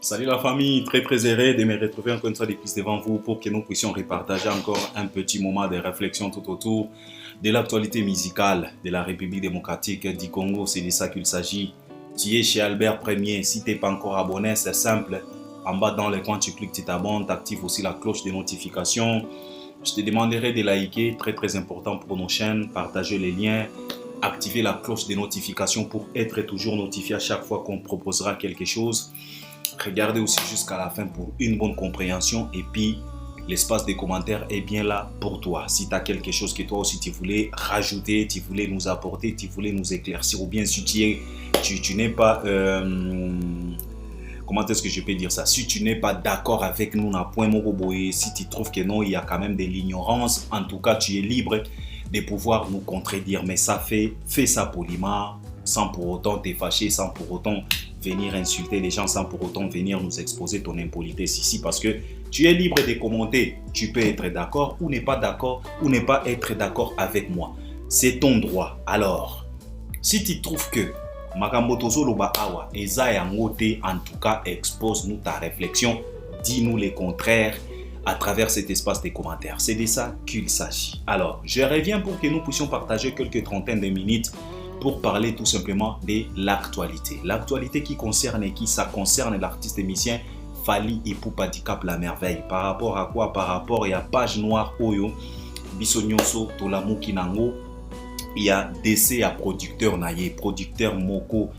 Salut la famille, très heureux de me retrouver encore une fois depuis devant vous pour que nous puissions repartager encore un petit moment de réflexion tout autour de l'actualité musicale de la République démocratique du Congo. C'est de ça qu'il s'agit. Tu es chez Albert Premier, si tu n'es pas encore abonné, c'est simple. En bas dans le coin, tu cliques, tu t'abonnes, tu actives aussi la cloche de notification. Je te demanderai de liker, très important pour nos chaînes, partager les liens, activer la cloche de notification pour être toujours notifié à chaque fois qu'on proposera quelque chose. Regardez aussi jusqu'à la fin pour une bonne compréhension et puis l'espace des commentaires est bien là pour toi. Si tu as quelque chose que toi aussi tu voulais rajouter, tu voulais nous apporter, tu voulais nous éclaircir ou bien si tu n'es pas... comment est-ce que je peux dire ça? Si tu n'es pas d'accord avec nous, si tu trouves que non, il y a quand même de l'ignorance, en tout cas tu es libre de pouvoir nous contredire. Mais ça fais ça poliment, sans pour autant te fâcher, sans pour autant venir insulter les gens, sans pour autant venir nous exposer ton impolitesse ici, parce que tu es libre de commenter. Tu peux être d'accord ou ne pas d'accord ou ne pas être d'accord avec moi. C'est ton droit. Alors, si tu trouves que Makambo Tozoloba Awa Eza Yangote, en tout cas, expose-nous ta réflexion, dis-nous le contraire à travers cet espace des commentaires. C'est de ça qu'il s'agit. Alors, je reviens pour que nous puissions partager quelques trentaines de minutes pour parler tout simplement de l'actualité. L'actualité qui concerne l'artiste émissien Fally Ipupa Dicap La Merveille. Par rapport à quoi? Par rapport à Page Noire Oyo, Bisonyoso Tolamu Kinango, il y a décès à producteur Naye, producteur Moko,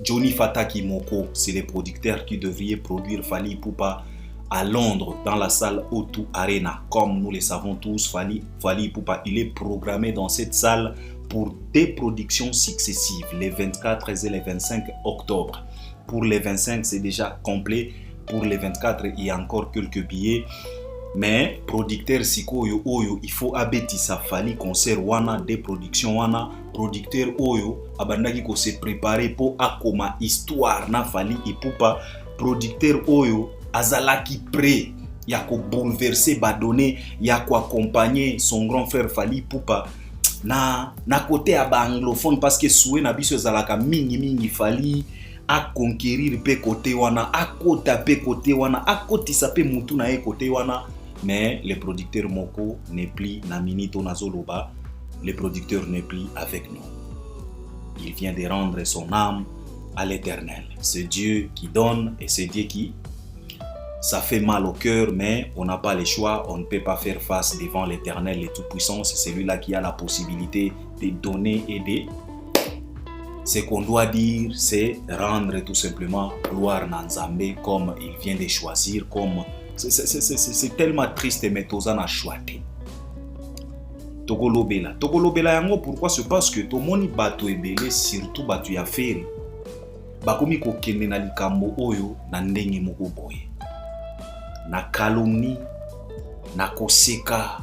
Johnny Fataki Moko, c'est les producteurs qui devraient produire Fally Ipupa à Londres, dans la salle O2 Arena. Comme nous le savons tous, Fally Ipupa, il est programmé dans cette salle pour des productions successives, les 24 et les 25 octobre. Pour les 25, c'est déjà complet. Pour les 24, il y a encore quelques billets. Mais producteur Siko Oyo, il faut abeti sa Fally concert wana des productions wana. Producteur Oyo, abandaki ko se préparer pour akoma histoire na Fally Ipupa. Producteur Oyo, azalaki prêt. Ya ko bouleverser badonner, ya ko accompagner son grand frère Fally Ipupa. Na côté à anglophone parce que soué na biso zalaka mingi Fally a conquérir pe côté wana a kota pe côté wana a kotisa pe mutu na e côté wana. Mais le producteur Moko n'est plus na minito nazoloba, le producteur n'est plus avec nous. Il vient de rendre son âme à l'Éternel. C'est Dieu qui donne et c'est Dieu qui... Ça fait mal au cœur, mais on n'a pas le choix. On ne peut pas faire face devant l'Éternel, le Tout-Puissant. C'est celui-là qui a la possibilité de donner et de... Ce qu'on doit dire, c'est rendre tout simplement gloire à Nzambe comme il vient de choisir. Comme... C'est tellement triste, mais Tozan a choisi. Togolobela. Togolobela yango, pourquoi? C'est parce que tout le monde bato ebele, surtout bato ya feri. Bakomi ko kende na likambo oyo na ndenge moko boye. Na calomnie, na koseka,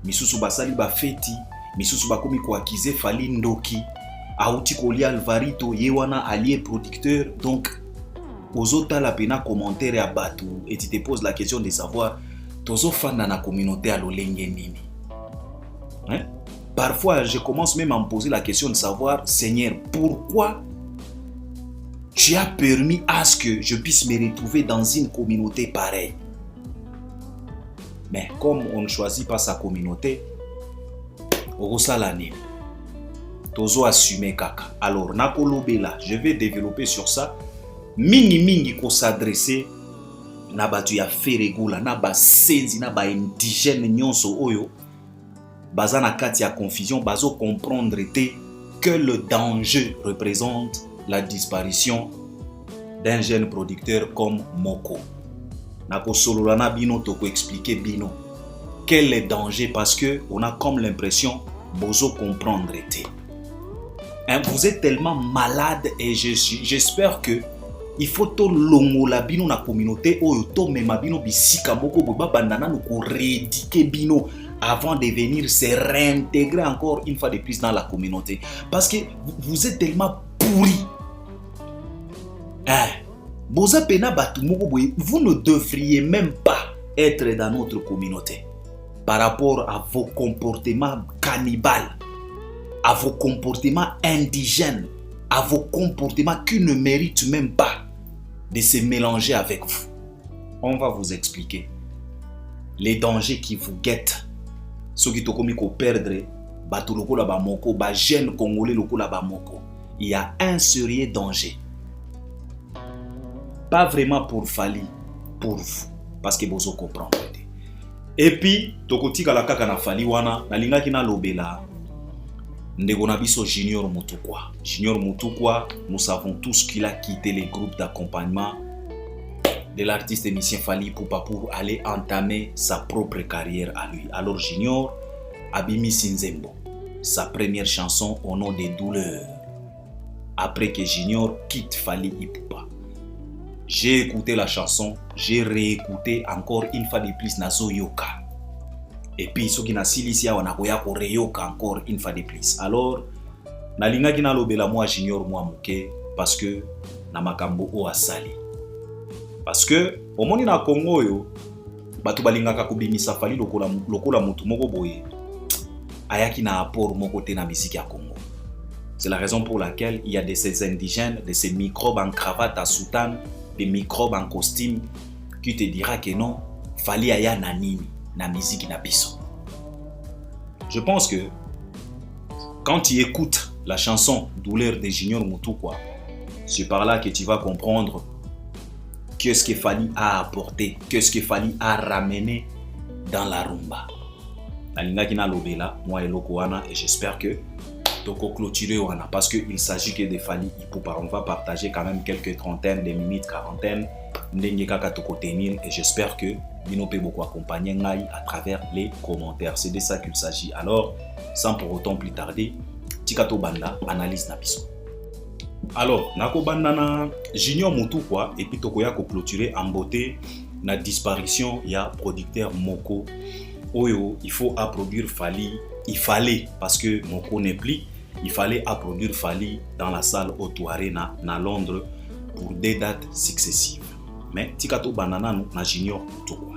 misusu basali ba feti, misusu bakomi ko akize Fally Ndoki, auti kolia Alvarito, yewana allié producteur. Donc, aux autres la pena commentaire à batou et tu te poses la question de savoir tozo fan dans la communauté à l'olenge nini. Hein? Parfois, je commence même à me poser la question de savoir, Seigneur, pourquoi tu as permis à ce que je puisse me retrouver dans une communauté pareille? Mais comme on ne choisit pas sa communauté, Orosalane, Tozo assume kaka. Alors, Nakolobela, je vais développer sur ça. Mingi ko s'adresser na batu ya feregula, na ba senzi, na ba indigène nyonso oyo. Baza na kati ya confusion, bazo comprendre que le danger représente la disparition d'un jeune producteur comme Moko. Nako solola na bino toko expliquer bino quel est le danger parce que on a comme l'impression bozo comprendre hein, vous êtes tellement malade et j'espère que il faut to longo la bino na communauté oyo to mema bino bisika moko boba bandana no ko rééduquer bino avant de venir se réintégrer encore une fois de plus dans la communauté parce que vous êtes tellement pourris. Hein? Boza pena batu moko boye, vous ne devriez même pas être dans notre communauté par rapport à vos comportements cannibales, à vos comportements indigènes, à vos comportements qui ne méritent même pas de se mélanger avec vous. On va vous expliquer les dangers qui vous guettent. Ceux qui ont perdre, jeune congolais, il y a un sérieux danger. Pas vraiment pour Fally, pour vous, parce que vous comprenez. Et puis, tokoti kala kaka na Fally wana, na linga kina lobela, ndeko na biso Junior Mutukwa. Junior Mutukwa, nous savons tous qu'il a quitté les groupes d'accompagnement de l'artiste émissien Fally Ipupa pour aller entamer sa propre carrière à lui. Alors Junior Abimi Sinzembo, sa première chanson au nom des douleurs. Après que Junior quitte Fally Ipupa, j'ai écouté la chanson, j'ai réécouté encore une fois de plus Nazo Yoka. Et puis ceux qui na silisia wana koya ko reyoka encore une fois de plus. Alors na linga kina lobela moi Junior moi muke parce que na makambo o asali. Parce que au moni na Congo yo batu balingaka kobimisa Fally lokola mutu moko boye. Ayaki na apport moko te na musique ya Congo. C'est la raison pour laquelle il y a de ces indigènes, de ces microbes en cravate à soutane, des microbes en costume qui te dira que non, Fally aya na nini na musique na biso. Je pense que quand tu écoutes la chanson Douleur de Junior Mutukwa, c'est par là que tu vas comprendre qu'est-ce que Fally a apporté, qu'est-ce que Fally a ramené dans la rumba. Nalinga kina lobela, moi et Lokoana, et j'espère que toko clôturer wana parce qu'il s'agit que de Fally Ipupa. On va partager quand même quelques trentaines de minutes, quarantaine, ndenge kaka toko tenir, et j'espère que Bino peut beaucoup accompagner Ngai à travers les commentaires. C'est de ça qu'il s'agit. Alors, sans pour autant plus tarder, Tikato Banda, analyse na biso. Alors, Nako Banda na Junior Mutukwa, et puis Tokoya ko clôturer en beauté na disparition ya producteur Moko. Oyo, il faut approduire Fally. Il fallait, parce que Moko n'est plus, il fallait approduire Fally dans la salle O2 Arena à Londres pour des dates successives. Mais Tikato Banana na Junior Mutukwa.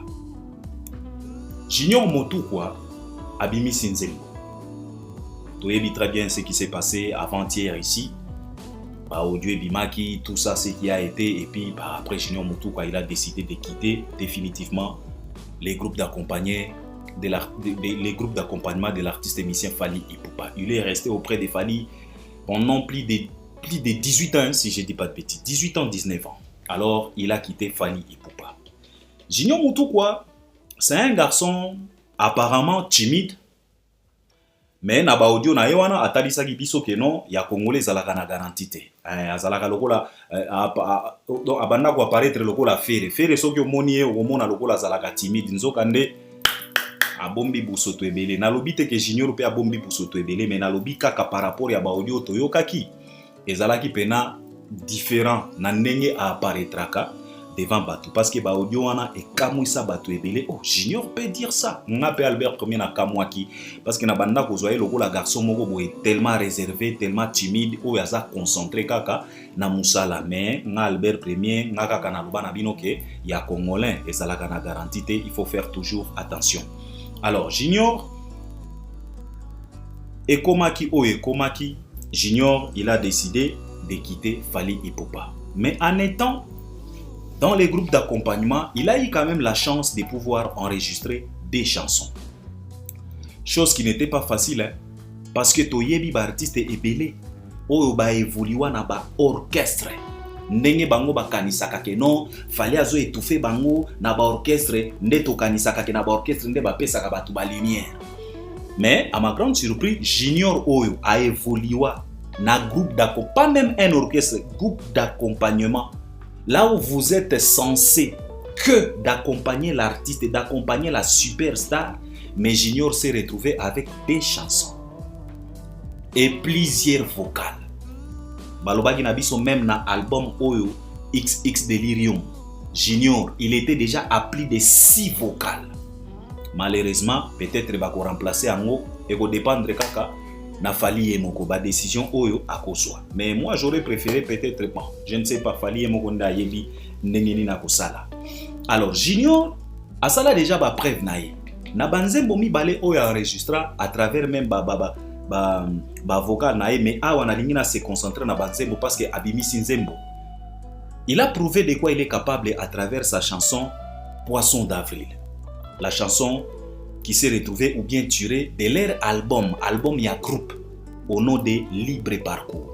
Junior Mutukwa Abimi Sinzembo. Tu sais très bien ce qui s'est passé avant-hier ici. Audio Bimaki, tout ça, ce qui a été. Et puis après Junior Mutukwa, il a décidé de quitter définitivement les groupes d'accompagnement de l'artiste émissien Fally Ipupa. Il est resté auprès de Fally pendant plus de 18 ans, si je ne dis pas de bêtises. 18 ans, 19 ans. Alors, il a quitté Fally Ipupa. Junior Mutukwa, c'est un garçon apparemment timide. Mais na ba audio na yewana atalisa biso ke non ya congolais zalaka na garantie. Azalaka lokola abanda ko apparaître lokola fere soki omoni omona lokola zalaka timide nzokande abombi busoto ebele. Nalobi te ke Junior pe abombi busoto ebele, mais nalobi kaka par rapport ya ba audio toyokaki ezalaki pena différent na ndenge apparaîtraka devant Batu, parce que ba audio wana e kamwisa Batu ebele. Oh, Junior peut dire ça. Nga pe Albert Premier na kamwaki parce que na banda ko zoye lokola garçon moko boye tellement réservé, tellement timide, o yaza concentré kaka na musala. Mais nga Albert Premier nga kaka na loba na bino ke ya congolais ezalaka na garantie te, il faut faire toujours attention. Alors Junior ekomaki o ekomaki, Junior il a décidé de quitter Fally Ipupa. Mais en étant dans les groupes d'accompagnement, il a eu quand même la chance de pouvoir enregistrer des chansons. Chose qui n'était pas facile, hein, parce que toyebi ba artiste ebele oyo ba évoluer na ba orchestre. Ndenge bango ba kanisaka ke non, Fally azo étouffer bango na ba orchestre, nde to kanisaka ke na ba orchestre nde ba pesaka batu ba lumière. Mais à ma grande surprise, Junior oyo a évolué na groupe d'accompagnement, pas même un orchestre, groupe d'accompagnement. Là où vous êtes censé que d'accompagner l'artiste et d'accompagner la superstar, mais Junior s'est retrouvé avec des chansons et plusieurs vocales. Balobaki Nabiso même na album Oyo XX Delirium, Junior, il était déjà à plus de 6 vocales. Malheureusement, peut-être il va remplacer en haut et va dépendre kaka na Fally Emoko ba décision oyo akoswa. Mais moi j'aurais préféré peut-être bon, je ne sais pas, Fally Emoko nda yebi ndengeni na kosala. Alors Junior asala déjà ba preuve na ye. Na banzembo mi balé oyo enregistra à travers même ba vocal na ye, mais awa na lingi na se concentrer na banzembo parce que Abimi Sinzembo Il a prouvé de quoi il est capable à travers sa chanson Poisson d'avril. La chanson qui s'est retrouvée ou bien tirée de leur album ya groupe au nom de Libre Parcours.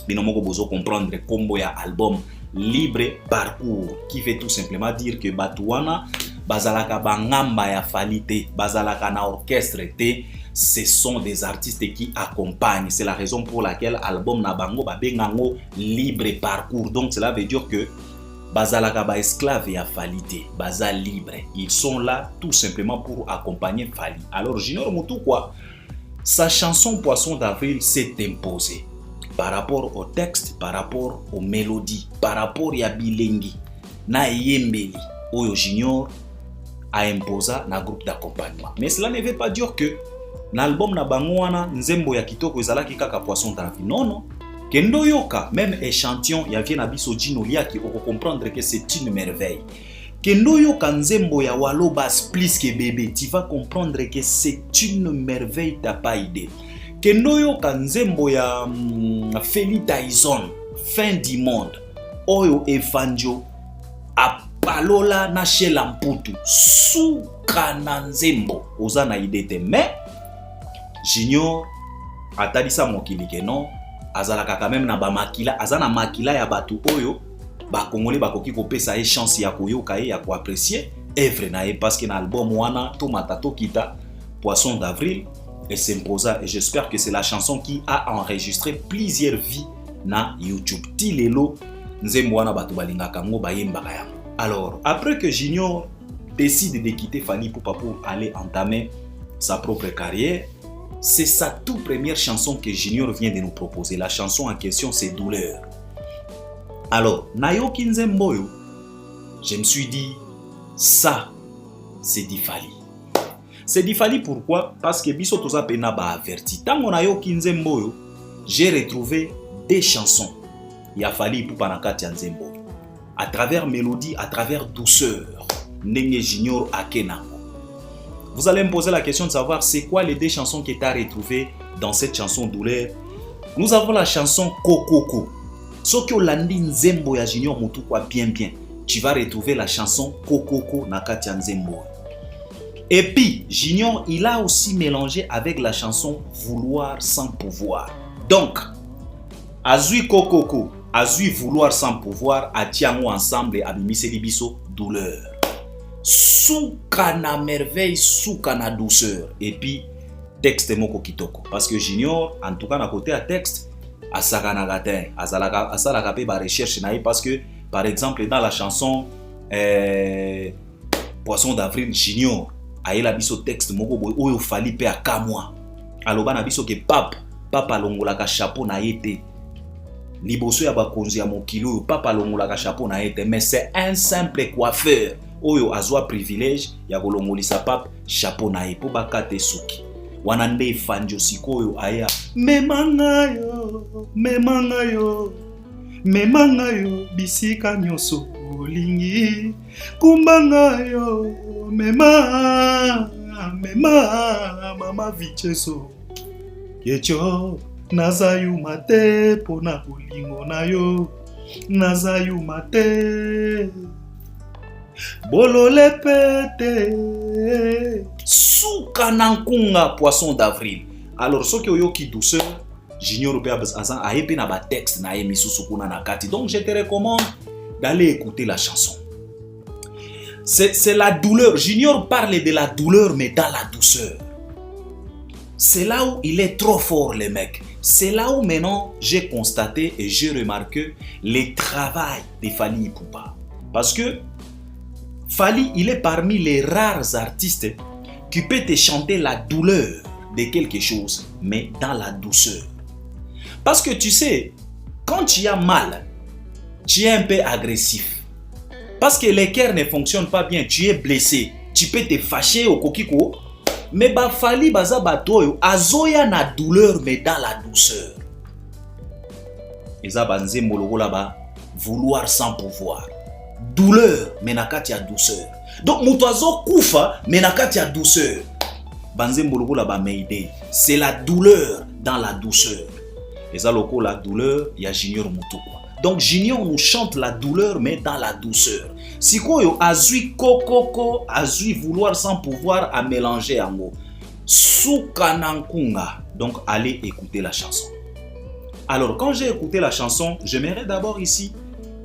Binomoko bozo comprendre combo ya album Libre Parcours qui veut tout simplement dire que Batouana bazalaka bangamba ya falite, bazalaka na orchestre te, ce sont des artistes qui accompagnent. C'est la raison pour laquelle album na bango babengango Libre Parcours. Donc cela veut dire que bazalaka ba esclave ya falite, baza libre. Ils sont là tout simplement pour accompagner Fali. Alors Junior Mutukwa, sa chanson Poisson d'avril s'est imposée par rapport au texte, par rapport aux mélodies, par rapport à Bilengi, na Yembeli, Oyo Junior a imposé na groupe d'accompagnement. Mais cela ne veut pas dire que l'album na bangoana nzembo ya kitoko ezalaki kaka Poisson d'avril. Non, non. Kendo yoka, même échantillon, ya vient na biso Djino Liaki, on comprendre que c'est une merveille. Kendo yoka nzembo ya Walobas plus que bébé, tu vas comprendre que c'est une merveille, t'as pas idée. Kendo yoka nzembo ya Feli Tyson, fin du monde, Oyo Evanjo, Apalola na Shelamputu, Suka na nzembo, oza na idée te, mais Junior, atadisa mokili ke non, azalaka quand même na ba makila, azana makila ya batu oyo, ba congolais bakoki kopesa chance ya koyoka ya ko apprécier œuvre na parce que na album wana to matato kita Poisson d'avril et s'imposa et j'espère que c'est la chanson qui a enregistré plusieurs vies na YouTube. Tilelo nzembo wana batu balingaka ngo bayembaka yango. Alors, après que Junior décide de quitter Fally Ipupa pour aller entamer sa propre carrière, c'est sa toute première chanson que Junior vient de nous proposer. La chanson en question, c'est Douleur. Alors, Nayoki Nzemboyo, je me suis dit, ça, c'est Difali. C'est Difali pourquoi? Parce que Biso Toza Pena ba averti. Tango Nayoki Nzemboyo, j'ai retrouvé des chansons. Il a fallu pour Panakati Nzemboyo. À travers mélodie, à travers douceur. Nenge Junior Akenango. Vous allez me poser la question de savoir c'est quoi les deux chansons que tu as retrouvées dans cette chanson Douleur. Nous avons la chanson Kokoko. Soki Olandi Nzembo ya Junior Mutukwa bien. Tu vas retrouver la chanson Kokoko Nakati Nzembo. Et puis, Junior, il a aussi mélangé avec la chanson Vouloir sans pouvoir. Donc, Azui Kokoko, Azui Vouloir sans pouvoir, Atiango ensemble et Abimisi Libiso Douleur. Souka na merveille, souka na douceur. Et puis, texte moko kitoko. Parce que Junior, en tout cas, à côté à texte, asaka na gatin, asala pe ba recherche naï parce que, par exemple, dans la chanson Poisson d'avril, Junior, aïe la biso texte moko boy, oyo fali pe akamwa. Aloba na biso ke papa longolaka chapeau na yete. Liboso ya bakonzi ya mokilo, papa longolaka chapeau na yete. Mais c'est un simple coiffeur. Oyo azwa privilège ya kolongolisa pap chapeau na ye po bakate suki wana nde fanjo sikoyo aya memanga yo bisika nyoso olingi kumbanga yo mema mama vicheso kecho nazayu mate pona bolingo na yo nazayu mate Bolole pete Souka nankunga Poisson d'avril. Alors ce qui oyoki douceur Junior pe azan a epe na ba texte na emisusu kuna na kati. Donc je te recommande d'aller écouter la chanson. C'est la douleur. Junior parle de la douleur mais dans la douceur. C'est là où il est trop fort le mec. C'est là où maintenant j'ai constaté et j'ai remarqué le travail de Fally Ipupa. Parce que Fally, il est parmi les rares artistes qui peut te chanter la douleur de quelque chose, mais dans la douceur. Parce que tu sais, quand tu as mal, tu es un peu agressif. Parce que les cœurs ne fonctionnent pas bien, tu es blessé. Tu peux te fâcher au kokiko. Mais Fally baza batoyo azoya na douleur, mais dans la douceur. Eza banze moloko là-bas, vouloir sans pouvoir. Douleur, mais nakati ya douceur. Donc, moutazo koufa, mais nakati ya douceur. Banze mbologo la ba meide. C'est la douleur dans la douceur. Et ça, loko la douleur, il y a Junior Mutukwa. Donc Junior nous chante la douleur, mais dans la douceur. Si koyo azui kokoko, azui vouloir sans pouvoir à mélanger en mots. Soukanankunga. Donc allez écouter la chanson. Alors quand j'ai écouté la chanson, j'aimerais d'abord ici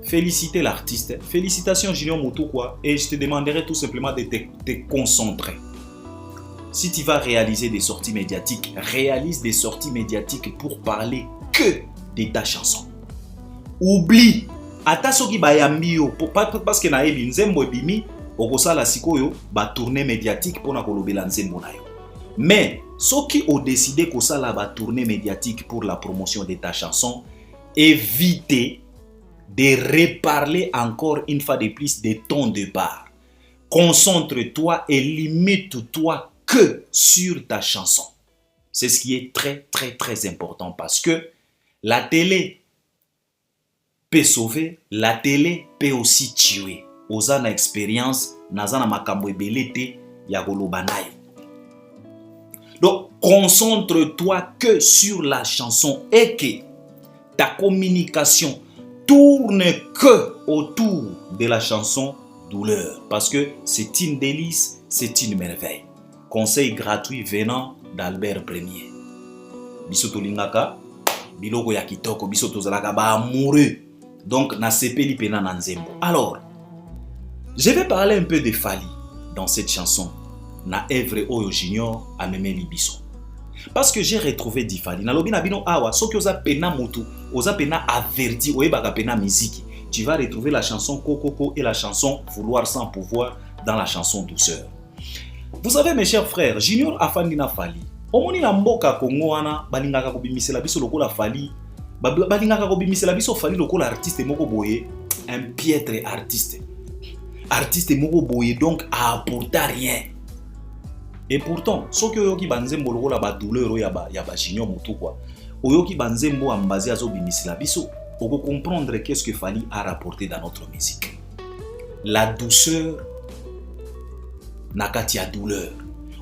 féliciter l'artiste. Félicitations Junior Mutukwa. Et je te demanderai tout simplement de te concentrer. Si tu vas réaliser des sorties médiatiques, réalise des sorties médiatiques pour parler que de ta chanson. Oublie. Ata soki bayambi yo parce que na yebi nzembo ebimi okosala sikoyo ba tournée médiatique pona kolobela nzembo na yo. Mais soki o décidé kosala ba tournée médiatique pour la promotion de ta chanson, évitez de reparler encore une fois de plus de ton départ. Concentre-toi et limite-toi que sur ta chanson. C'est ce qui est très très très important parce que la télé peut sauver, la télé peut aussi tuer. Ozana expérience, nazana makambo ebelete ya golobanayo. Donc concentre-toi que sur la chanson et que ta communication tourne que autour de la chanson douleur parce que c'est une délice, c'est une merveille. Conseil gratuit venant d'Albert Premier. Biso tolingaka biloko ya kitoko, biso tozalaka ba amoureux. Donc na sepeli pena na nzembo. Alors, je vais parler un peu de Fally dans cette chanson. Na Evre Oyo Junior a memeli biso. Parce que j'ai retrouvé di Fally. Na lobi na bino awa, soki oza pena mutu, oza pena averti, oyebaka pena miziki. Tu vas retrouver la chanson Kokoko et la chanson Vouloir sans pouvoir dans la chanson Douceur. Vous savez mes chers frères, Junior afandi na Fally. Omoni na mboka Kongo wana balingaka kobimisela biso lokola Fally. Balingaka kobimisela biso Fally lokola artiste moko boye, un piètre artiste. Artiste moko boye donc à apporter rien. Et pourtant, soki oyoki banzembo lokola ba douleur ya ba Junior Mutukwa, oyoki banzembo ambazi azo bimisela biso, oko comprendre qu'est-ce que Fally a rapporté dans notre musique. La douceur nakati ya douleur.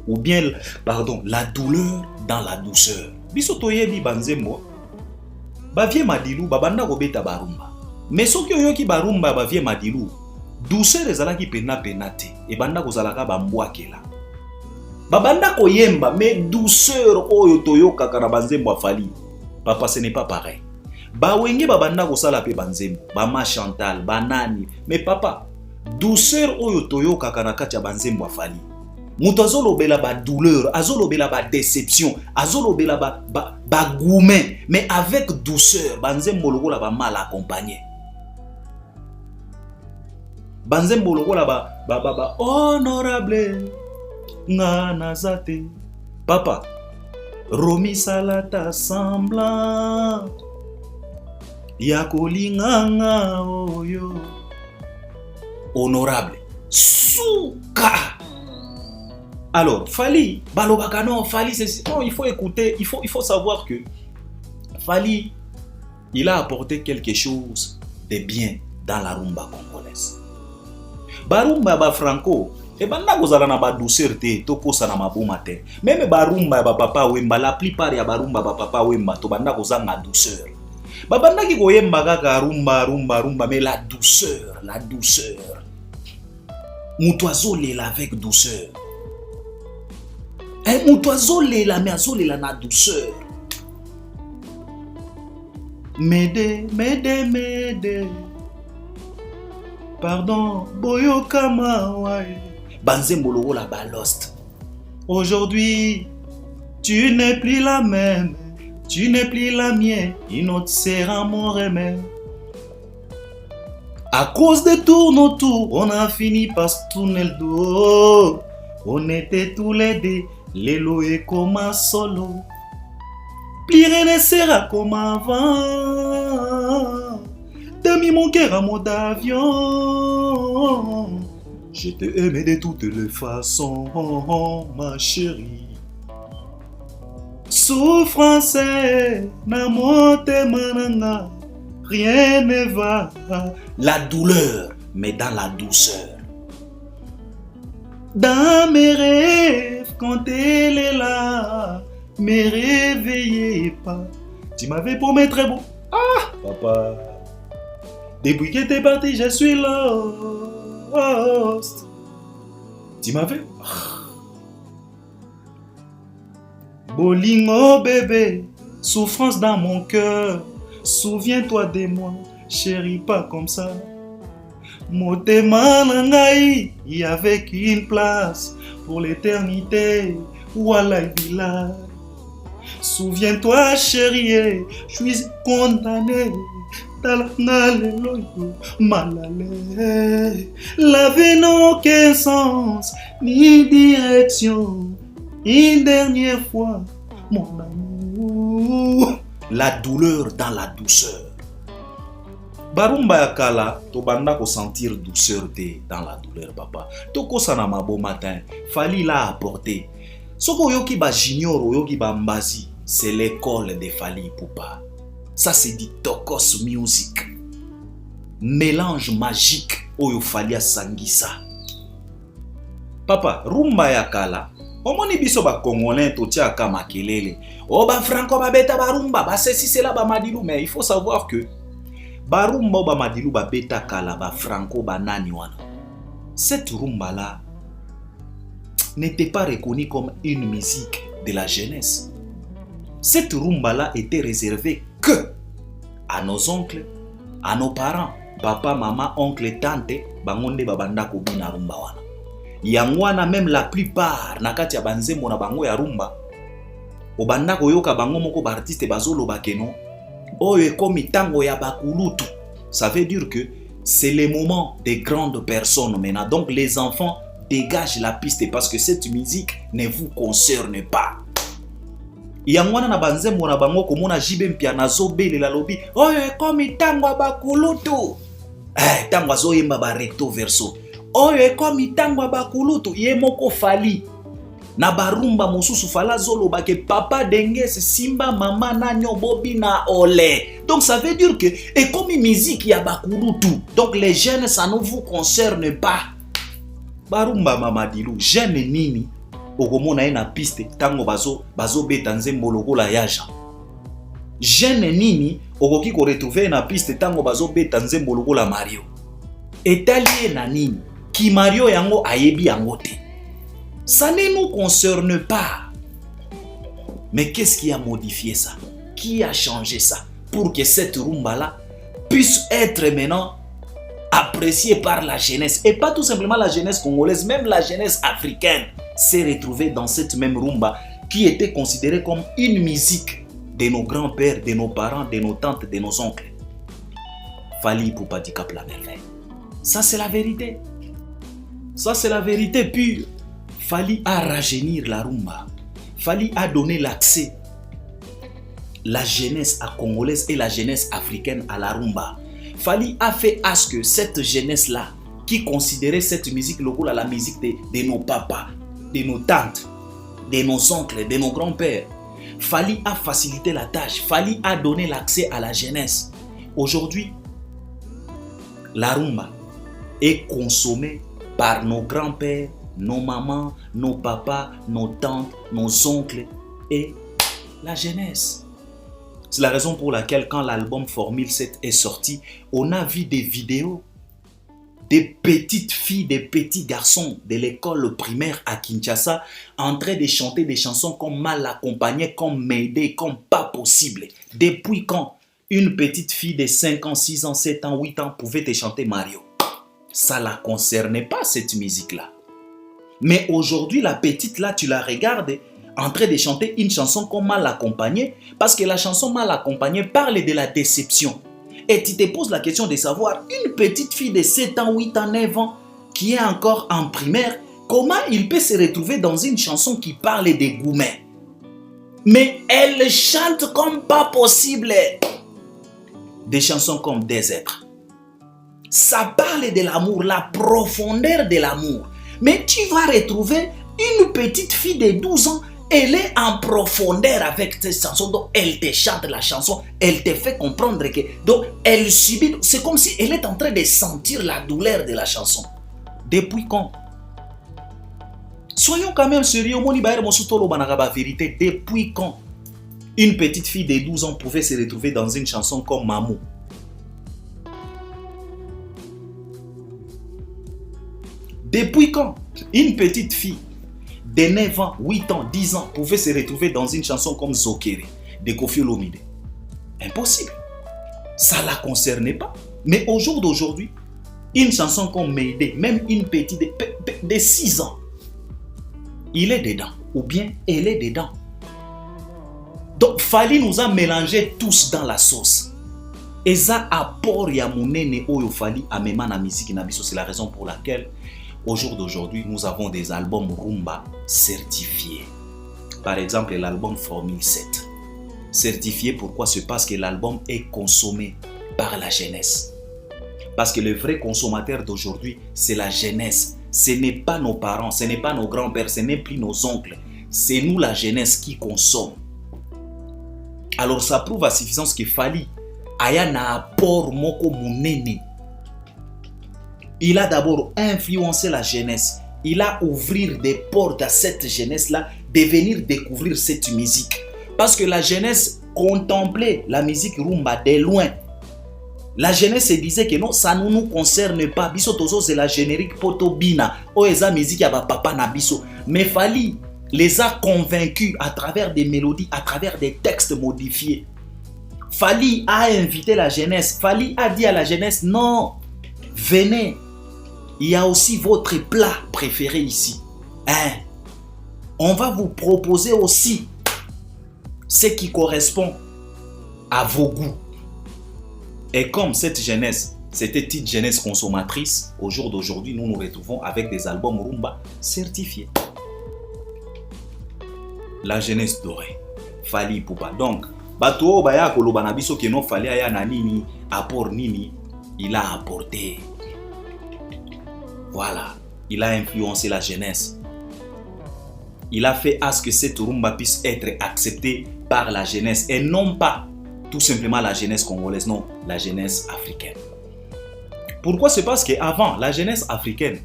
Ou bien, pardon, la douleur dans la douceur. Biso toyebi banzembo, bavie madilu, babanda kobeta barumba. Mais soki oyoki barumba bavie madilu, douceur ezalaki pena penate, e banda kozalaka bambwakela. Babanda koyemba, mais douceur oyo toyokaka na banzembo Fally. Papa, ce n'est pas pareil. Bawenge babanda kosala pe banzembo, bama Chantal, banani, mais papa, douceur oyo toyokaka na kati ya banzembo Fally. Mutu azolobela ba douleur, azolobela ba déception, azolobela ba goumen, mais avec douceur, banzembo lokola ba mal accompagné. Banzembo lokola ba honorable nga nazate. Papa, Romi salata semblant ya kolinganga oyo. Honorable Souka. Alors, Fally, balobaka non, Fally, non, il faut écouter, il faut savoir que Fally, il a apporté quelque chose de bien dans la rumba congolaise. Barumba ba franco, et banda kozala na ba douceur te, tokosa na maboma te. Même barumba ba papa wemba, la plupart ya barumba ba papa wemba, to banda kozanga douceur. Ba banda ki koyemba kaka rumba, mais la douceur, la douceur. Mutu azolela avec douceur. Mutu azolela mais azolela na douceur. M'aider. Pardon, boyokama wae. Banzembo lokola ba lost. Aujourd'hui, tu n'es plus la même, tu n'es plus la mienne, une autre sera mon remède. À cause de tourne autour, on a fini par se tourner le dos. On était tous les deux, l'élo et comme un solo. Plus rien ne sera comme avant. T'as mis mon cœur en mode avion. Je t'ai aimé de toutes les façons, ma chérie. Souffrance, na monte mananga. Rien ne va. La douleur, mais dans la douceur. Dans mes rêves, quand elle est là, me réveillez pas. Tu m'avais promis très beau. Ah, papa. Depuis que t'es parti, je suis lost. Tu m'avais? Bolingo bébé, souffrance dans mon cœur. Souviens-toi de moi, chérie, pas comme ça. Motema nangai, il y avait qu'une place pour l'éternité. Wallah billah. Souviens-toi chérie, je suis condamné. Malalé. La vie n'a aucun sens, ni direction. Une dernière fois, mon amour. La douleur dans la douceur. Barumba yakala, to banda ko sentir douceur dans la douleur, papa. To ko sana mabo matin, fallait la apporter. Soko yoki ba junior, yoki ba mbazi, c'est l'école de Fally Ipupa. Ça c'est du Tokos Music. Mélange magique oyo Fally asangisa. Papa, rumba yakala. Omoni biso ba congolais to tia ka makelele. O ba franco ba beta ba rumba, ba ceci cela ba madilu, mais il faut savoir que ba rumba ba madilu ba beta kala ba franco ba nani wana. Cette rumba là n'était pas reconnue comme une musique de la jeunesse. Cette rumba là était réservée que à nos oncles, à nos parents, papa, maman, oncle, tante, bangonde babanda ko bina rumba wana. Yangwana même la plupart nakati ya banzembo na bango ya rumba obanda koyoka bango moko ba artiste bazolo bakeno oyo ekomi tango ya bakulutu. Ça veut dire que c'est le moment des grandes personnes maintenant. Donc les enfants dégagent la piste parce que cette musique ne vous concerne pas. Yangwana na banzembo na bango komona jibe mpia nazo bele la lobi oyo ekomi tango ya bakulutu. Tango azoyemba ba recto verso. Oyo ekomi tango bakulutu ye moko Fally na barumba mosusu fala zolo bake papa dengese simba mama nanyo bobi na ole. Donc ça veut dire que ekomi musique ya bakulutu. Donc les jeunes ça ne vous concerne pas. Barumba mama dilu jeune nini okomona ena piste tango bazo beta nzembo lokola yaja. Jeune nini okoki ko retrouver na piste tango bazo beta nzembo lokola Mario. Etalie na nini ki Mario yango ayebi yango te. Ça ne nous concerne pas. Mais qu'est-ce qui a modifié ça? Qui a changé ça pour que cette rumba-là puisse être maintenant appréciée par la jeunesse? Et pas tout simplement la jeunesse congolaise, même la jeunesse africaine s'est retrouvée dans cette même rumba qui était considérée comme une musique de nos grands-pères, de nos parents, de nos tantes, de nos oncles. Fally Ipupa di Cap la merveille. Ça c'est la vérité. Ça c'est la vérité pure. Fally a rajeunir la rumba. Fally a donné l'accès la jeunesse congolaise et la jeunesse africaine à la rumba. Fally a fait à ce que cette jeunesse-là, qui considérait cette musique locale la musique de nos papas, de nos tantes, de nos oncles, de nos grands-pères, Fally a facilité la tâche. Fally a donné l'accès à la jeunesse. Aujourd'hui, la rumba est consommée par nos grands-pères, nos mamans, nos papas, nos tantes, nos oncles et la jeunesse. C'est la raison pour laquelle quand l'album Formule 7 est sorti, on a vu des vidéos des petites filles, des petits garçons de l'école primaire à Kinshasa en train de chanter des chansons comme Mal accompagné, comme M'aider, comme Pas possible. Depuis quand une petite fille de 5 ans, 6 ans, 7 ans, 8 ans pouvait te chanter Mario? Ça ne la concernait pas cette musique-là. Mais aujourd'hui, la petite là, tu la regardes en train de chanter une chanson comme Mal accompagnée, parce que la chanson Mal accompagnée parle de la déception. Et tu te poses la question de savoir, une petite fille de 7 ans, 8 ans, 9 ans, qui est encore en primaire, comment il peut se retrouver dans une chanson qui parle des gourmets? Mais elle chante comme pas possible. Des chansons comme Désert. Ça parle de l'amour, la profondeur de l'amour. Mais tu vas retrouver une petite fille de 12 ans, elle est en profondeur avec cette chanson, donc elle te chante la chanson, elle te fait comprendre que, donc elle subit, c'est comme si elle est en train de sentir la douleur de la chanson. Depuis quand? Soyons quand même sérieux, vérité, depuis quand une petite fille de 12 ans pouvait se retrouver dans une chanson comme Mamou? Depuis quand une petite fille de 9 ans, 8 ans, 10 ans pouvait se retrouver dans une chanson comme Zokere de Koffi Olomide? Impossible. Ça ne la concernait pas. Mais au jour d'aujourd'hui, une chanson comme Mayday, même une petite de 6 ans, il est dedans. Ou bien elle est dedans. Donc Fally nous a mélangé tous dans la sauce. Et ça apport ya monene oyo Fally amema na musique na biso. C'est la raison pour laquelle au jour d'aujourd'hui nous avons des albums rumba certifiés. Par exemple l'album Formule 7. Certifié, pourquoi? C'est parce que l'album est consommé par la jeunesse. Parce que le vrai consommateur d'aujourd'hui, c'est la jeunesse. Ce n'est pas nos parents, ce n'est pas nos grands-pères, ce n'est plus nos oncles. C'est nous la jeunesse qui consomme. Alors ça prouve à suffisance que Fally aya na apport moko munene. Il a d'abord influencé la jeunesse. Il a ouvert des portes à cette jeunesse-là de venir découvrir cette musique. Parce que la jeunesse contemplait la musique rumba de loin. La jeunesse se disait que non, ça ne nous concerne pas. Biso tozo c'est la générique Potobina. O eza musique ya ba papa na biso. Mais Fally les a convaincus à travers des mélodies, à travers des textes modifiés. Fally a invité la jeunesse. Fally a dit à la jeunesse, non, venez. Il y a aussi votre plat préféré ici. Hein? On va vous proposer aussi ce qui correspond à vos goûts. Et comme cette jeunesse, c'était une jeunesse consommatrice, au jour d'aujourd'hui, nous nous retrouvons avec des albums rumba certifiés. La jeunesse dorée. Fally Ipupa. Donc, Bato Baya Koloba Nabiso Keno Fally Aya Nanini, apport Nini, il a apporté. Voilà, il a influencé la jeunesse. Il a fait à ce que cette rumba puisse être acceptée par la jeunesse et non pas tout simplement la jeunesse congolaise, non, la jeunesse africaine. Pourquoi? C'est parce qu'avant, la jeunesse africaine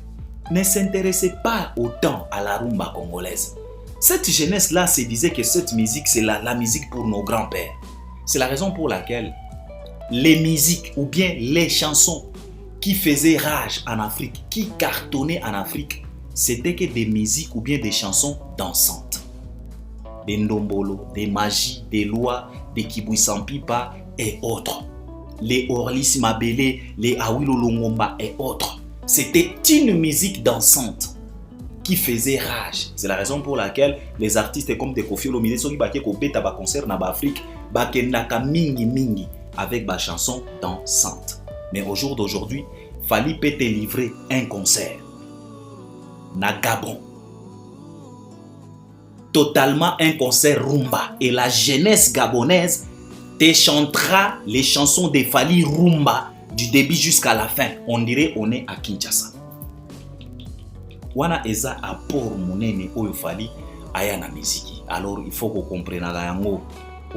ne s'intéressait pas autant à la rumba congolaise. Cette jeunesse-là se disait que cette musique, c'est la musique pour nos grands-pères. C'est la raison pour laquelle les musiques ou bien les chansons qui faisaient rage en Afrique, qui cartonnaient en Afrique, c'était que des musiques ou bien des chansons dansantes. Des ndombolo, des magies, des lois, des Kibouissampipa et autres. Les Orlis Mabele, les Awilo Longomba et autres. C'était une musique dansante qui faisait rage. C'est la raison pour laquelle les artistes comme des Koffi Olomide, ceux qui battaient au bêta ba concert na Afrique, bakendaka mingi mingi avec ba chanson dansante. Mais au jour d'aujourd'hui, Fally peut te livrer un concert na Gabon. Totalement un concert rumba. Et la jeunesse gabonaise te chantera les chansons de Fally rumba du début jusqu'à la fin. On dirait on est à Kinshasa. Wana eza apport monene oyo Fally aya na miziki. Alors il faut qu'on comprenne yango.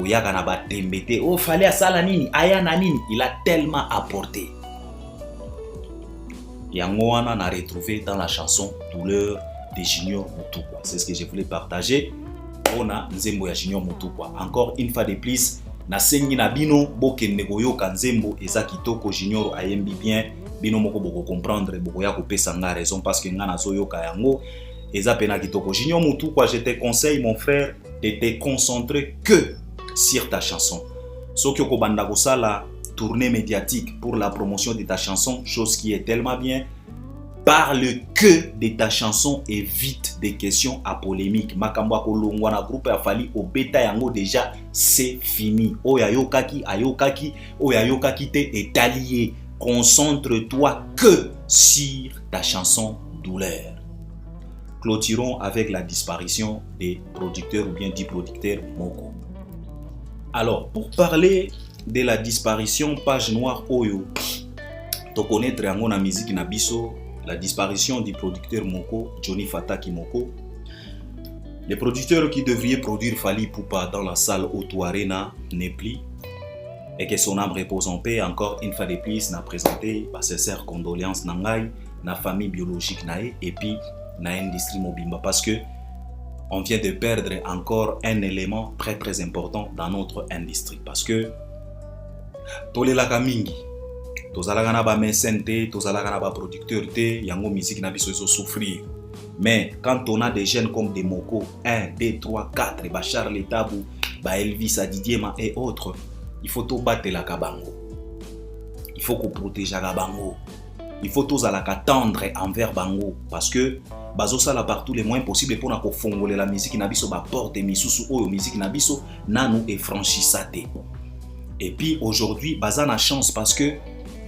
Oyaka na batembete. Oh Fally asala nini? Aya na nini? Il a tellement apporté. Yango wana na retrouvé dans la chanson Douleur de Junior Mutukwa. C'est ce que je voulais partager. On a Nzembo ya Junior Mutukwa. Encore une fois de plus, na sengi na bino bokende koyoka Nzembo eza kitoko Junior ayembi bien. Bino moko boko comprendre boko ya kopesa nga raison parce que nga nazo yoka yango eza pena kitoko. Junior Mutukwa, je te conseille mon frère de te concentrer que sur ta chanson. Soki okobanda kosala tournée médiatique pour la promotion de ta chanson, chose qui est tellement bien. Parle que de ta chanson, évite des questions à polémique. Makamba kolongwana groupe a Fally au bêta yango déjà c'est fini. Oyayokaki ayokaki, oyayokaki te est allié. Concentre-toi que sur ta chanson Douleur. Clôturons avec la disparition des producteurs ou bien du producteur Moko. Alors, pour parler de la disparition page noire Oyo, to connaître yango na musique na biso, la disparition du producteur Moko, Johnny Fataki Moko. Le producteur qui devrait produire Fally Ipupa dans la salle Auto Arena n'est plus. Et que son âme repose en paix. Encore une fois de plus, n'a présenté ses sincères condoléances nangai, na famille biologique nae et puis na industrie mobimba parce que on vient de perdre encore un élément très important dans notre industrie parce que tolelaka mingi tozalaka na ba mécène te, tozalaka na ba producteur te, yango musique na biso souffrir. Mais quand on a des jeunes comme des Moko, 1, 2, 3, 4, ba Charles Tabou, ba Elvis Adidjema et autres, il faut tout battre la kabango. Il faut qu'on protège la bango. Il faut tous attendre envers bango parce que bazo sala partout les moyens possibles pour na ko fongoler la musique na biso ba porte misusu oyo musique na biso nanu et franchissate. Et puis aujourd'hui bazana chance parce que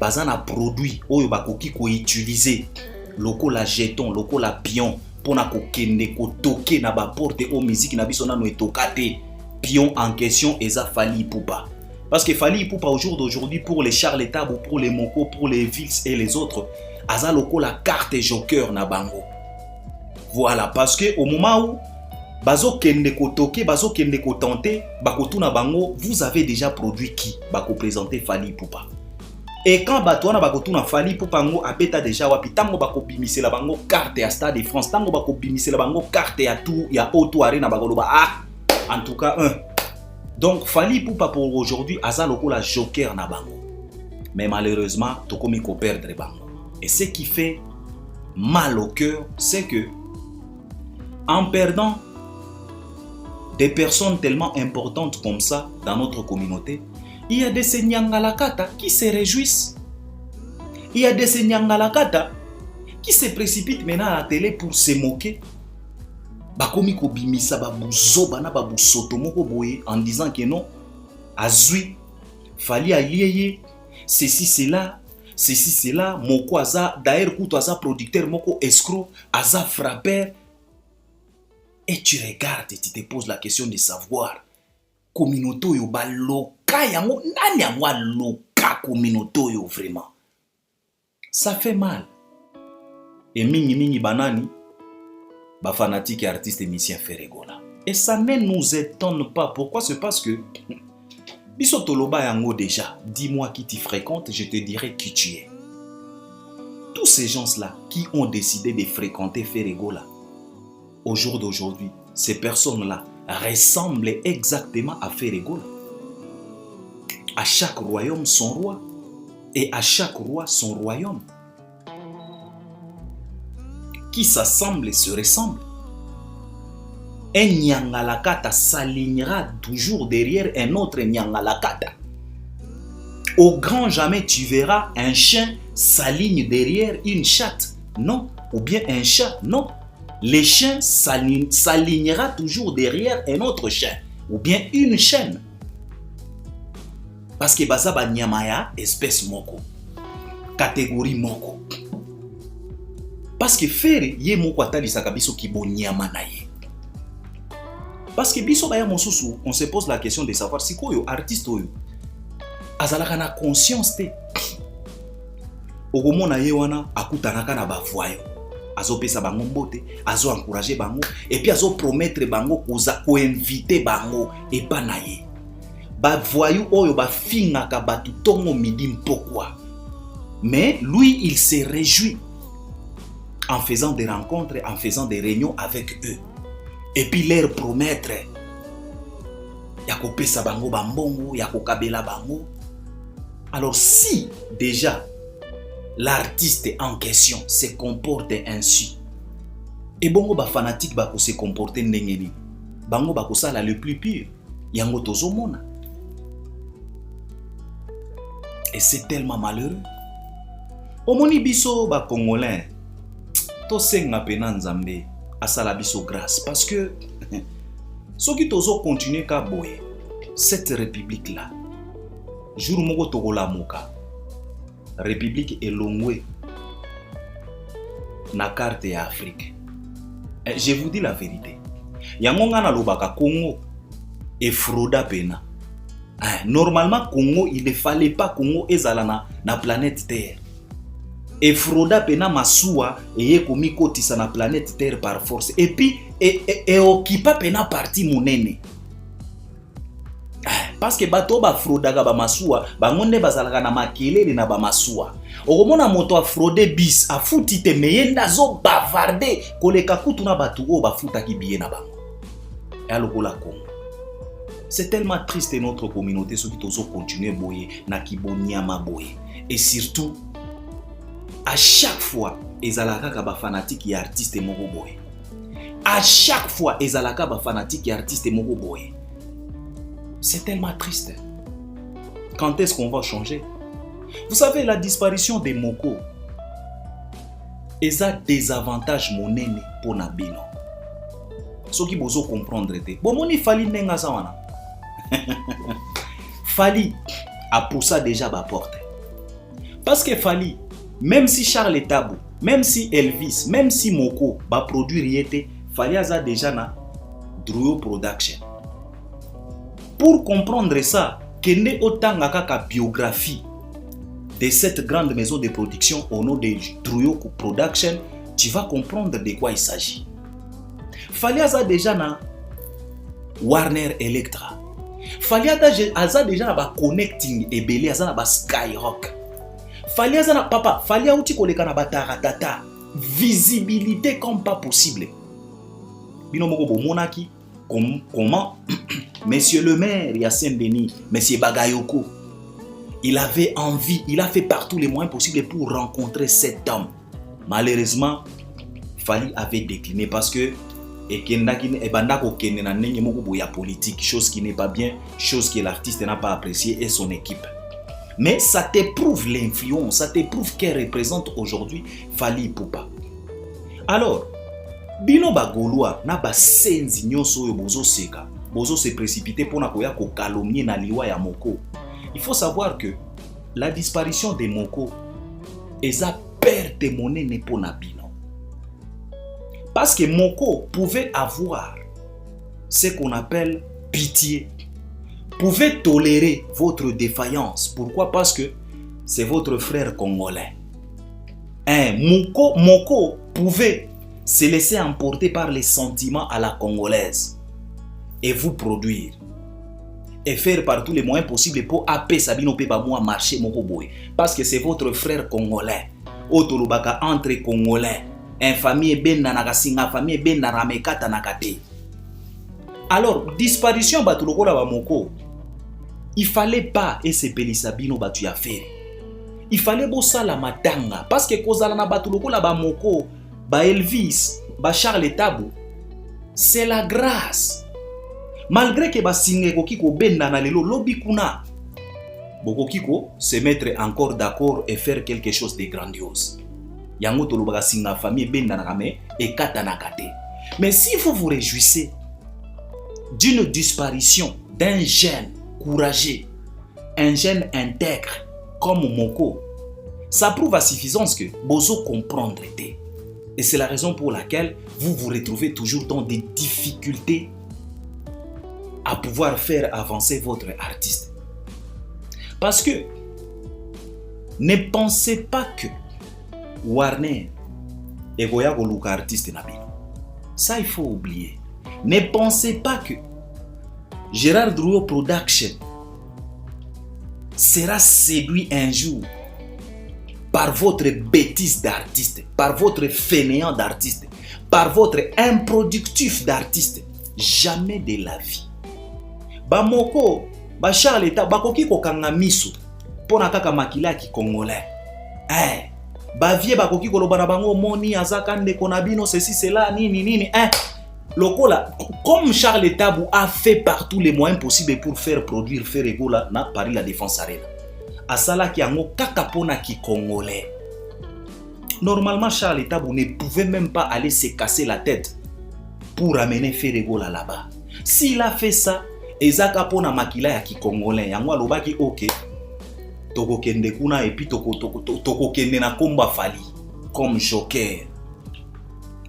bazana produit oyo bakoki ko utiliser loko la jeton loko la pion pour na ko kende ko toquer na ba porte o musique na biso nanu etokate pion en question eza Fally Ipupa. Parce que Fally Ipupa au jour d'aujourd'hui, pour les Charles Tabou, pour les Moko, pour les Vils et les autres, aza loko la carte joker na bango. Voilà, parce que au moment où bazo kende ko toke, bazo kende ko tenter, bako tuna bango, vous avez déjà produit qui bako présenter Fally Ipupa. Et quand batouana bako tuna Fally Ipupa ngo abeta déjà wapi tango bako bimise la bango carte à Stade de France, tango bako bimise la bango carte à tout, ya auto arena bako loba ah, en tout cas Donc Fally Ipupa pour aujourd'hui aza loko la joker na bango. Mais malheureusement tokomi ko perdre bango. Et ce qui fait mal au cœur, c'est que en perdant des personnes tellement importantes comme ça dans notre communauté, il y a des Nyangalakata qui se réjouissent. Il y a des Nyangalakata qui se précipitent maintenant à la télé pour se moquer. Bakomi ko bimisa babuzo bana babusoto moko boye en disant que non azui Fally alieye ceci cela moko aza d'ailleurs kuto aza producteur moko escroc aza frappeur et tu regardes et tu te poses la question de savoir communauté yo baloka yango nani yango loka communauté yo vraiment ça fait mal et mingi banani ba fanatique et artiste émissien Ferregola. Et ça ne nous étonne pas. Pourquoi? C'est parce que biso toloba yango déjà, dis-moi qui t'y fréquente, je te dirai qui tu es. Tous ces gens-là qui ont décidé de fréquenter Ferregola, au jour d'aujourd'hui, ces personnes-là ressemblent exactement à Ferregola. À chaque royaume son roi et à chaque roi son royaume. Qui s'assemblent et se ressemblent. Un Nyangalakata s'alignera toujours derrière un autre Nyangalakata. Au grand jamais tu verras un chien s'aligne derrière une chatte. Non. Ou bien un chat. Non. Les chiens s'alignera toujours derrière un autre chien. Ou bien une chienne. Parce que bazaba nyamaya espèce moko. Catégorie moko. Parce que faire ye moko atalisaka biso ki bonyama na ye. Parce que biso baya mosusu, on se pose la question de savoir si koyo artiste oyo azalaka na conscience te. Okomona ye wana akutanaka na bavoyo. Azopesa bango mbote, azo encourager bango et puis azo promettre bango koza ko inviter bango et pas na ye. Bavoyo oyo ba fingaka batu tongo midi mpokwa. Mais lui il se réjouit en faisant des rencontres, en faisant des réunions avec eux. Et puis leur promettre yako pesa bango bambongo, yako kabela bango. Alors si déjà l'artiste en question se comporte ainsi, et bongo ba fanatique bako se comporter ndengeni, bango bako sala le plus pire, yango tozomona. Et c'est tellement malheureux. Omoni biso ba congolais tosenga pena nzambe asala biso grâce parce que soki tozo continuer ka boye cette république là jour moko tokola moka république elongwe na carte ya Afrique. Je vous dis la vérité, yango ngana lobaka Congo et frauda pena. Normalement Congo il ne fallait pas Congo ezala na planète Terre. Et frauda pena masuwa eye komikotisa na planète Terre par force et puis et occupa pena parti monene. Parce que bato ba frauda ga ba masuwa bangonde bazalaka na makelele na ba masuwa. Okomona moto a fraudé bis a futite meyenda zo bavarder koleka kutu na batu o ba futaki biye na bango. Et alokola Congo. C'est tellement triste notre communauté ce qui tozo continuer boye na kibonyama boye. et surtout à chaque fois ezalaka ka ba fanatique et artiste moko boye. À chaque fois ezalaka ba fanatique et artiste moko boye. C'est tellement triste. Quand est-ce qu'on va changer? Vous savez, la disparition des Moko eza des avantages monene pour Nabino. Ce qui vous comprendre te. Bon moni Fali nenga zawana. Fali a poussé déjà ba porte. Parce que Fali, même si Charles Tabou, même si Elvis, même si Moko ba produire yete, Fali a déjà na Druyo Production. Pour comprendre ça, kende otanga kaka biographie de cette grande maison de production au nom de Druyo Production, tu vas comprendre de quoi il s'agit. Fali a déjà na Warner Electra. Fali a déjà na ba connecting ebele aza na ba Skyrock. Fali a na papa, Fali a uti koleka na ba taratata. Visibilité comme pas possible. Bino moko bo monaki comment Monsieur le maire Yassine Denis, Monsieur Bagayoko, il avait envie, il a fait partout les moyens possibles pour rencontrer cet homme. Malheureusement, Fali avait décliné parce que politique, chose qui n'est pas bien, chose que l'artiste n'a pas appréciée et son équipe. Mais ça t'éprouve l'influence, ça t'éprouve qu'elle représente aujourd'hui Fali Ipupa. Alors, bino bagolwa na ba senzi nyoso yo bozo seka. Bozo se précipiter pour nakoya ko calomnier na liwa ya Moko. Il faut savoir que la disparition de Moko est à perte de monnaie pour Nabino. Parce que Moko pouvait avoir ce qu'on appelle pitié. Pouvait tolérer votre défaillance. Pourquoi? Parce que c'est votre frère congolais. Moko pouvait se laisser emporter par les sentiments à la congolaise et vous produire et faire par tous les moyens possibles pour appeler Sabino Pebamou marcher Moko Boy parce que c'est votre frère congolais. Otolobaka entre congolais, un famille ben nanagasinga, famille ben naramekata nakate. Alors disparition batuloko la Moko, il fallait pas essayer Sabino batu ya faire. Il fallait bossa la matanga parce que kozala na batuloko la Moko, ba Elvis, ba Charles Tabou, c'est la grâce. Malgré que ba singeko kiko benda na lelo lobi kuna, boko kiko se mettre encore d'accord et faire quelque chose de grandiose. Yango tolo ba singa famille benda na kame et kata na kate. Mais si vous vous réjouissez d'une disparition d'un jeune courageux, un jeune intègre comme Moko, ça prouve à suffisance que bozo comprendre. Et c'est la raison pour laquelle vous vous retrouvez toujours dans des difficultés à pouvoir faire avancer votre artiste. Parce que ne pensez pas que Warner est un artiste. Ça, il faut oublier. Ne pensez pas que Gérard Druyo Production sera séduit un jour par votre bêtise d'artiste, par votre fainéant d'artiste, par votre improductif d'artiste. Jamais de la vie. Ba Moko, ba Charles Tabou, ba koki kokanga miso pona kaka makila ki congolais. Ba vie ba koki koloba na bango moni azaka ndeko na bino ceci cela nini. Lokola, comme Charles Tabou a fait par tous les moyens possibles pour faire produire, faire égola na Paris la Défense Arena. Asala ki ango kaka pona ki congolais. Normalement, Charles Tabou ne pouvait même pas aller se casser la tête pour amener Ferregola là-bas. S'il a fait ça, ezaka pona makila ya ki congolais. Yango alobaki ok. Toko kende kuna et puis toko kende na komba Fali comme joker.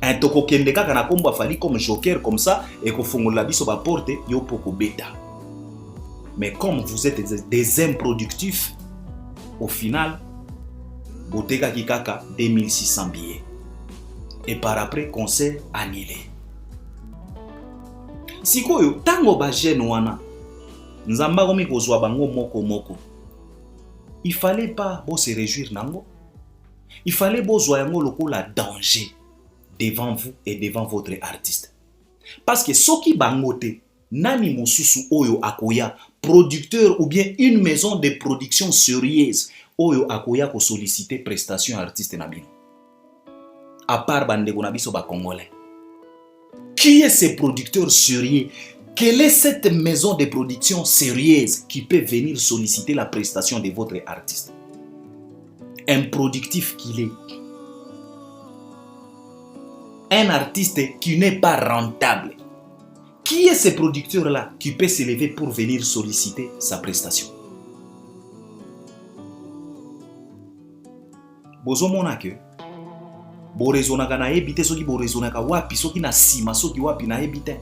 Un toko kende kaka na komba Fali comme joker comme ça et ko fongola biso ba porte yo poko beta. Mais comme vous êtes des improductifs, au final, Botega Kikaka 2600 billets. Et par après, concert annulé. Sikoyo, tango ba jeune wana, nzamba komi kozwa bango moko. Il fallait pas bo se réjouir nango. Il fallait bo zwa yango lokola danger devant vous et devant votre artiste. Parce que soki bangote, nani mosusu oyo akoya, producteur ou bien une maison de production sérieuse, oyo akoya ko solliciter prestation artiste na bino. À part bandeko na biso ba congolais. Qui est ce producteur sérieux? Quelle est cette maison de production sérieuse qui peut venir solliciter la prestation de votre artiste? Improductif qu'il est. Un artiste qui n'est pas rentable. Qui est ce producteur-là qui peut s'élever pour venir solliciter sa prestation? Bozomona que borezonaka na ebite soki borezonaka wapi soki na sima soki wapi na ebite.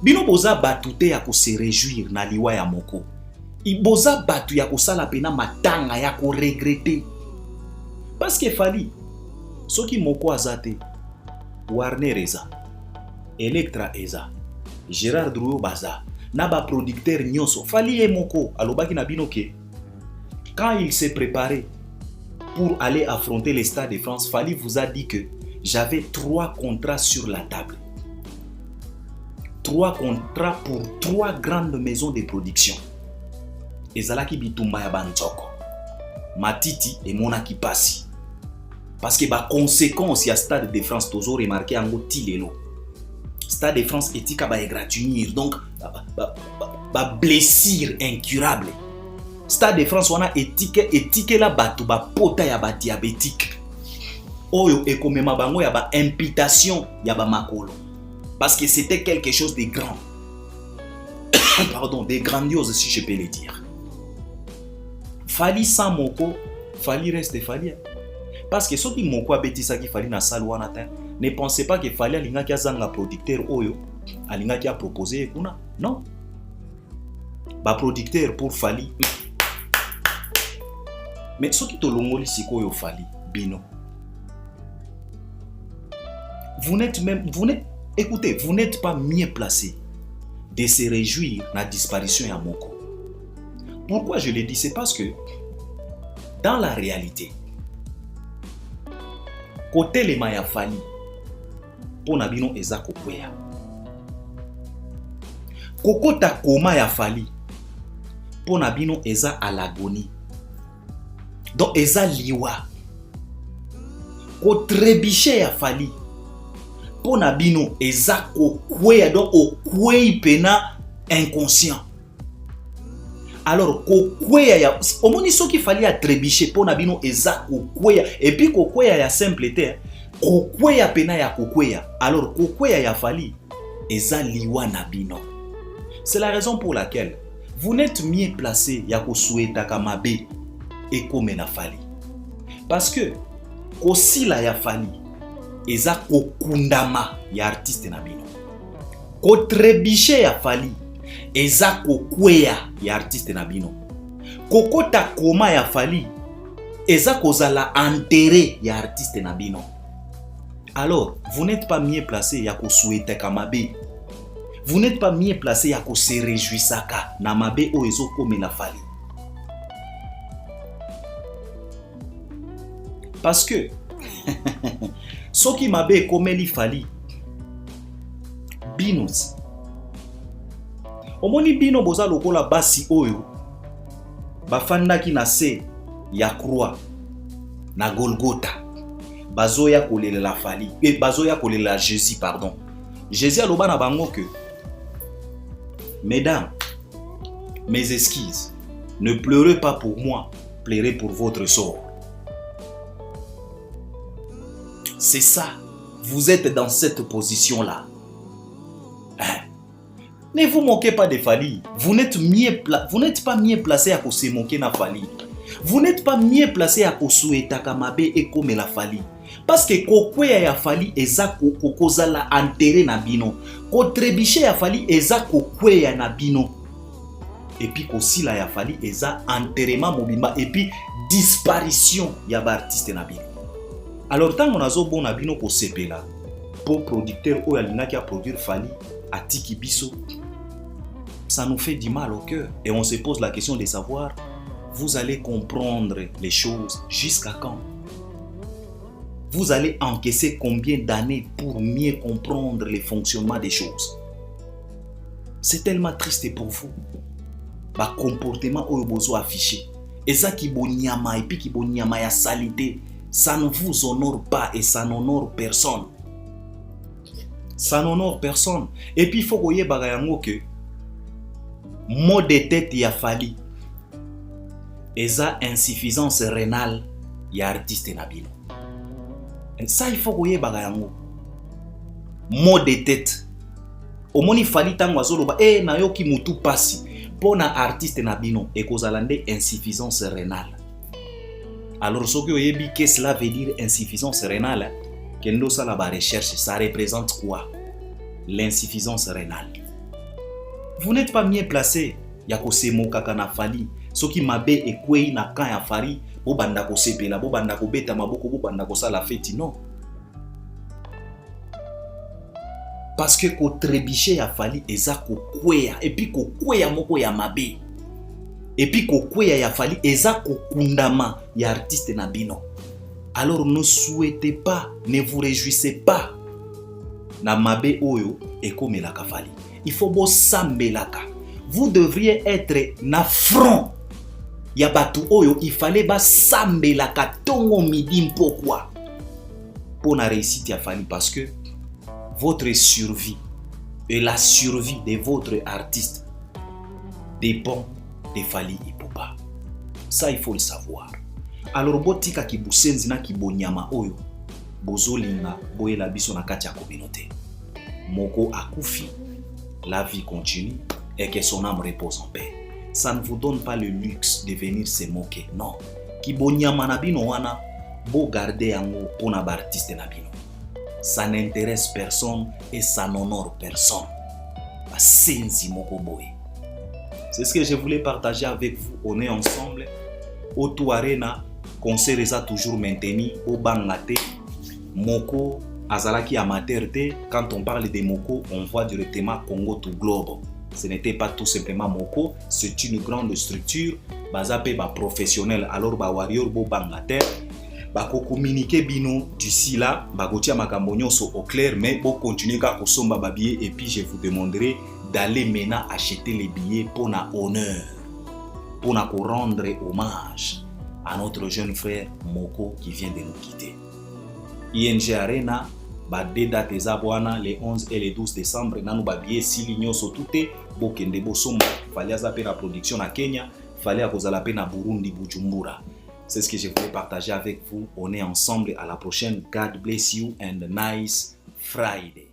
Bino boza batu te ya ko se réjouir na liwa ya moko. Boza batu ya ko sala pena matanga ya ko regretter. Parce que fali soki moko azate Warner eza, Electra eza, Gérard Drouot baza, na ba producteur nyonso fali e moko alobaki na bino ke quand il s'est préparé pour aller affronter les Stades de France, Fali vous a dit que j'avais 3 contrats sur la table. 3 contrats pour 3 grandes maisons de production. Ezalaki bitumba ya banzoko, Matiti et Monaki Passi. Parce que ba conséquence ya Stade de France tozo remarqué ango tilelo. Stade de France etika ba égratigner donc ba blessure incurable. Stade de France wana etike la batu ba pota ya ba diabétique. Oyo ekomema bango ya ba imputation ya ba makolo. Parce que c'était quelque chose de grand. Pardon, de grandiose si je peux le dire. Fali sans moko, Fali reste Fali. Parce que ceux qui moko abetisa ki Fali na salle wana te, ne pensez pas que Fali alinga ki azanga producteur oyo, alinga ki a proposé kuna. Non. Ba producteur pour Fali. Mais ceux qui te l'ont sikoyo Fali, bino. Écoutez, vous n'êtes pas mieux placé de se réjouir de la disparition de Moko. Pourquoi je le dis? C'est parce que dans la réalité, côté les Maya Fali, pour Nabino Ezako Kweya. Kokota Koma ya Fali, pour Nabino Eza à l'agonie. Donc Eza liwa. Ko trébiché ya Fali. Pour Nabino Eza ko kweya donc o kwei pena inconscient. Alors ko kweya ya omoni soki Fali a trébiché pour Nabino Eza ko kweya et puis ko kweya ya simple te ko kweya pena ya ko kweya. Alors ko kweya ya Fali Eza liwa Nabino. C'est la raison pour laquelle vous n'êtes mieux placé ya ko souhaita kamabe et comme na Fali. Parce que kosila ya Fali eza kokundama ya artiste na bino. Ko trebiche ya Fali eza kokweya ya artiste na bino. Kokota koma ya Fali eza kozala enterré ya artiste na bino. Alors, vous n'êtes pas mieux placé ya ko souhaiter kamabe. Vous n'êtes pas mieux placé ya ko se réjouissaka na mabe o ezo comme na Fali. Parce que ce qui m'a bé comme il Fali binos omoni bino boza lokola basi oyo bafandaki na se ya croix na Golgotha bazoya kolela Fali et bazoya kolela Jésus pardon. Jésus aloba na bango que mesdames, mes excuses, ne pleurez pas pour moi, pleurez pour votre sort. C'est ça. Vous êtes dans cette position-là. Hein? Ne vous moquez pas de Fali. Vous n'êtes pas mieux placé à se moquer de Fali. Vous n'êtes pas mieux placé à souhaiter kamabe et comme la Fali. Parce que kokweya ya Fali eza kokozala enterré na bino. Ko trebiche ya Fali eza kokweya na bino. Et puis kosila ya Fali eza enterrement mobimba et puis disparition ya ba artiste na bino. Alors, tant qu'on a zo bon abino ko sepela pour producteur ou alina qui a produire Fali à Tiki Biso, ça nous fait du mal au cœur et on se pose la question de savoir vous allez comprendre les choses jusqu'à quand? Vous allez encaisser combien d'années pour mieux comprendre le fonctionnement des choses? C'est tellement triste pour vous. Bah comportement au bozo affiché. eza kibonyama et puis kibonyama ya salité, ça ne vous honore pas et ça n'honore personne. Ça n'honore personne. Et puis il faut que vous que mot de tête ya fali eza insuffisance rénale ya artiste na bino. Ça il faut que vous mot de tête. Omoni fali tango azoloba na yoki mutu pasi pona artiste na bino ekozalande insuffisance rénale. Alors ce que cela veut dire insuffisance rénale, kendo sala ba recherche, ça représente quoi? L'insuffisance rénale. Vous n'êtes pas bien placé ya kosemo kaka na fali. Soki mabe ekwei na kan ya fali, bo banda ko sepela, bo banda ko beta maboko, bo banda ko sala feti, non. Parce que ko trébiché ya fali eza ko kweya et puis ko kweya moko ya mabe. Et puis ko kweya ya fali eza ko kundama ya artiste na bino. Alors ne souhaitez pas, ne vous réjouissez pas na mabe oyo ekomelaka fali. Il faut bo sambelaka. Vous devriez être na front ya batu oyo, il fallait ba sambelaka tongo midi mpokwa pour na réussite ya fali, parce que votre survie et la survie de votre artiste dépend de Fally Ipupa. Ça, il faut le savoir. Alors, botika ki busenzi na ki bonyama oyo, bozolinga boyela biso na kati ya communauté. Moko akufi, la vie continue et que son âme repose en paix. Ça ne vous donne pas le luxe de venir se moquer. Non. Ki bonyama na bino wana, bo garder yango pona ba artiste na bino. Ça n'intéresse personne et ça n'honore personne. C'est ce que je voulais partager avec vous. On est ensemble. O2 Arena, concert est toujours maintenu. Au Bangate, Moko, Azalaki amateur. Quand on parle de Moko, on voit directement Congo to Globe. Ce n'était pas tout simplement Moko, c'est une grande structure. Bazapé ba professionnel, alors ba warrior bo Bangate. Bako communiquer bino d'ici là, bagotia makambo nyonso au clair, mais bon continuer à kosomba ba billets et puis je vous demanderai d'aller maintenant acheter les billets pour na honneur, pour na rendre hommage à notre jeune frère Moko qui vient de nous quitter. ING Arena, ba deux dates ezabwana les 11 et les 12 décembre, nanu ba billets sili nyonso touté, bokende bosomba, fallait azaper la production na Kenya, fallait akozala pe na Burundi Bujumbura. C'est ce que je voulais partager avec vous. On est ensemble. À la prochaine. God bless you and a nice Friday.